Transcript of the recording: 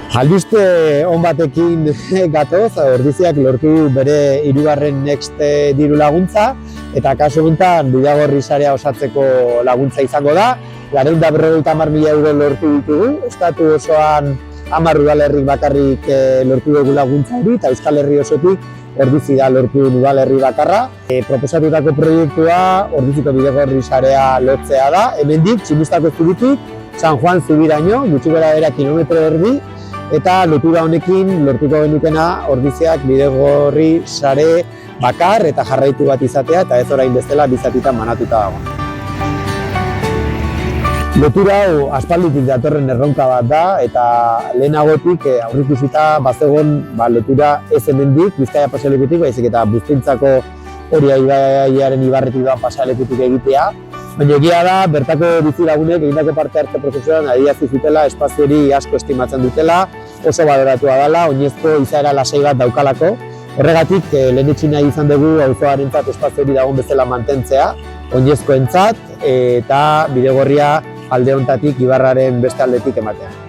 Albiste on batekin gatoz, Ordiziak lortu bere 3. Next diru laguntza, eta kasu honetan Bidegorri sarea osatzeko laguntza izango da. 250.000 euro lortu ditugu, estatu osoan 10 udalerrik bakarrik lortu dugu laguntza hori, eta Euskal Herri osotik Ordizi da lortu udalerri bakarra. Proposatutako proiektua Ordiziko Bidegorri sarea lotzea da. Hemendik Tximistako zubitik San Juan zubiraino, gutxi gorabehera kilometro erdi, eta lotura honekin lortuko genukena Ordiziak Bidegorri sare bakar eta jarraitu bat izatea, eta ez orain bestela bi zatitan banatuta dago. Lotura hau aspalditik datorren erronka bat da, eta lehenagotik aurreikusita bazegon lotura ez hemendik, Bizkaia pasealekutik, baizik eta Buztintzako Oria ibaiaren ibarretik doan pasealekutik egitea. Baina egia da, bertako bizilagunek egindako parte hartze prozesuan adierazi zutela, espazio hori asko estimatzen dutela, oso baloratua dela, oinezko izaera lasai bat daukalako. Horregatik, lehenetsi nahi izan dugu auzoarentzat espazio hori dagoen bezala mantentzea, oinezkoentzat eta Bidegorria alde honetatik Ibarraren beste aldetik ematea.